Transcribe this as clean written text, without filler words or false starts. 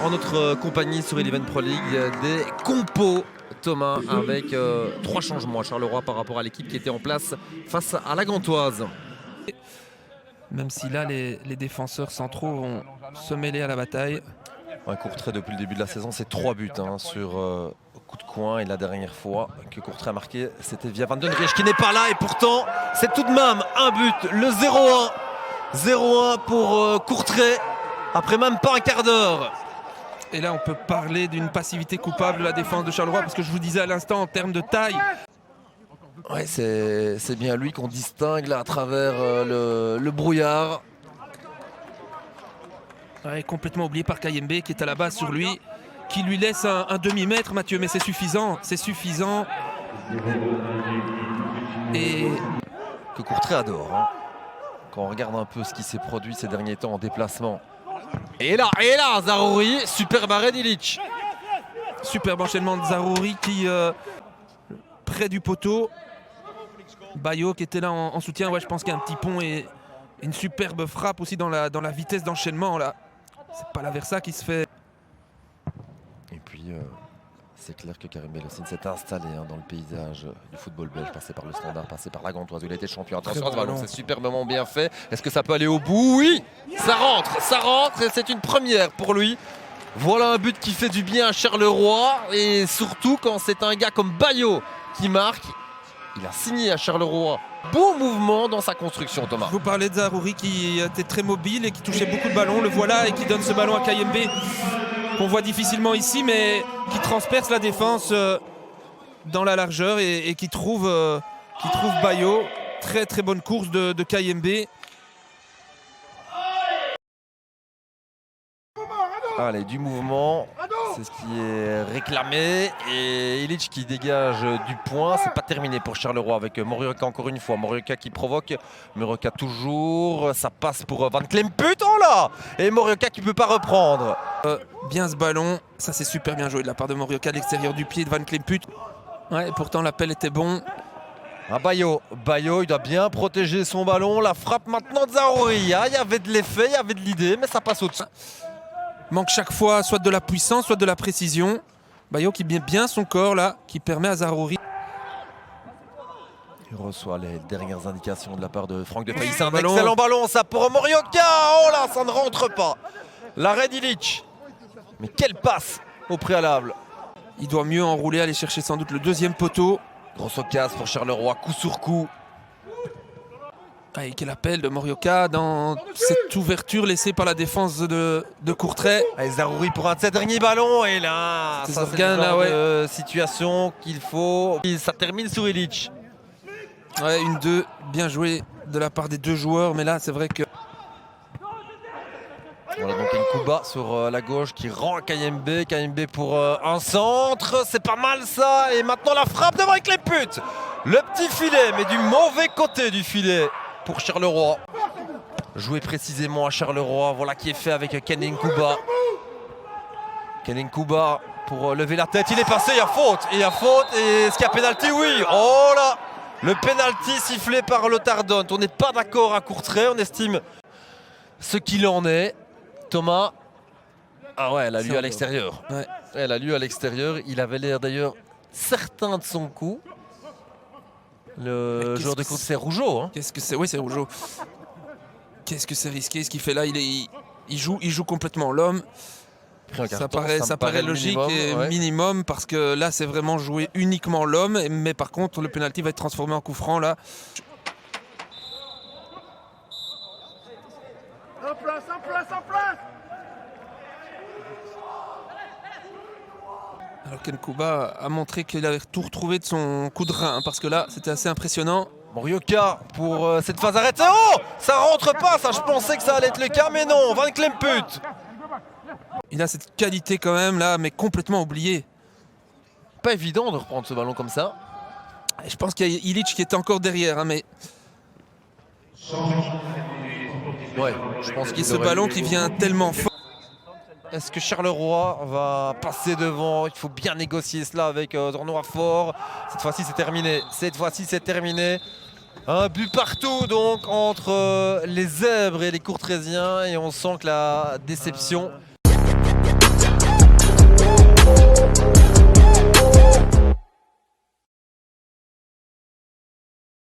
en notre compagnie sur Eleven Pro League des compos, Thomas, avec 3 changements à Charleroi par rapport à l'équipe qui était en place face à la Gantoise. Même si là, les défenseurs centraux vont se mêler à la bataille. Ouais, Courtrai, depuis le début de la saison, c'est 3 buts sur coup de coin. Et la dernière fois que Courtrai a marqué, c'était via Van den Riesch qui n'est pas là. Et pourtant, c'est tout de même un but, le 0-1. 0-1 pour Courtrai, après même pas un quart d'heure. Et là, on peut parler d'une passivité coupable de la défense de Charleroi, parce que je vous disais à l'instant, en termes de taille. Ouais, c'est bien lui qu'on distingue là à travers le brouillard. Ouais, complètement oublié par Kayembe qui est à la base sur lui, qui lui laisse un demi-mètre, Mathieu, mais c'est suffisant, c'est suffisant. Et que Courtrai adore, hein. Quand on regarde un peu ce qui s'est produit ces derniers temps en déplacement. Et là, Zaroury, superbe arrêt d'Ilic. Superbe enchaînement de Zaroury qui, près du poteau. Bayo qui était là en soutien, ouais, je pense qu'il y a un petit pont et une superbe frappe aussi dans la vitesse d'enchaînement là. C'est pas la Versa qui se fait. Et puis c'est clair que Karim Belhosseine s'est installé dans le paysage du football belge, passé par le Standard, passé par la Gantoise où il a été champion. Attention à ce ballon, c'est superbement bien fait. Est-ce que ça peut aller au bout? Oui, ça rentre et c'est une première pour lui. Voilà un but qui fait du bien à Charleroi, et surtout quand c'est un gars comme Bayo qui marque. Il a signé à Charleroi. Beau mouvement dans sa construction, Thomas. Je vous parlais de Zaroury qui était très mobile et qui touchait beaucoup de ballons. Le voilà, et qui donne ce ballon à Kayembe qu'on voit difficilement ici, mais qui transperce la défense dans la largeur et qui trouve Bayo. Très très bonne course de Kayembe. Allez, du mouvement, c'est ce qui est réclamé. Et Ilic qui dégage du point. C'est pas terminé pour Charleroi avec Morioka encore une fois. Morioka qui provoque. Morioka toujours. Ça passe pour Van Klemput. Oh là! Et Morioka qui peut pas reprendre. Bien ce ballon. Ça, c'est super bien joué de la part de Morioka à l'extérieur du pied de Van Klemput. Ouais, pourtant l'appel était bon. Ah, Bayo, il doit bien protéger son ballon. La frappe maintenant de Zaroury. Ah, il y avait de l'effet, il y avait de l'idée, mais ça passe au-dessus. Manque chaque fois soit de la puissance, soit de la précision. Bayo qui met bien son corps là, qui permet à Zaroury. Il reçoit les dernières indications de la part de Franck de Failly. C'est un excellent ballon, ça pour Morioka. Oh là, ça ne rentre pas. L'arrêt d'Ilic. Mais quelle passe au préalable. Il doit mieux enrouler, aller chercher sans doute le deuxième poteau. Grosse occasion pour Charleroi, coup sur coup. Et quel appel de Morioka dans cette ouverture laissée par la défense de Courtrai. Et Zaroury pour un de ses derniers ballons. Et là, ça c'est le genre de situation qu'il faut. Ça termine sur Ilic. Ouais, 1-2, bien joué de la part des deux joueurs. Mais là, c'est vrai que... Voilà donc Nkuba sur la gauche qui rend à Kayembe. Kayembe pour un centre. C'est pas mal ça. Et maintenant la frappe de Van Klemput. Le petit filet, mais du mauvais côté du filet pour Charleroi. Joué précisément à Charleroi. Voilà qui est fait avec Ken Nkuba. Ken Nkuba pour lever la tête. Il est passé, il y a faute. Et est-ce qu'il y a pénalty? Oui. Oh là. Le pénalty sifflé par le Tardonte. On n'est pas d'accord à Courtrai. On estime ce qu'il en est. Thomas. Ah ouais, elle a lieu à l'extérieur. Ouais. Elle a lieu à l'extérieur. Il avait l'air d'ailleurs certain de son coup. Le joueur de course, c'est Rougeau. Hein. Qu'est-ce que c'est? Oui, c'est Rougeau. Qu'est-ce que c'est risqué ce qu'il fait là? Il joue complètement l'homme. Ça paraît logique et minimum, parce que là c'est vraiment jouer uniquement l'homme. Mais par contre le pénalty va être transformé en coup franc là. En place. Alors Nkuba a montré qu'il avait tout retrouvé de son coup de rein, parce que là c'était assez impressionnant. Morioka pour cette phase arrêtée. Oh, ça rentre pas, ça, je pensais que ça allait être le cas, mais non. Van Klemput. Il a cette qualité quand même là, mais complètement oubliée. Pas évident de reprendre ce ballon comme ça. Et je pense qu'il y a Ilic qui était encore derrière, hein, mais... Ouais, je pense qu'il ce ballon qui vient tellement fort. Est-ce que Charleroi va passer devant? Il faut bien négocier cela avec Tournoi fort. Cette fois-ci, c'est terminé. Un but partout donc entre les Zèbres et les Courtraisiens. Et on sent que la déception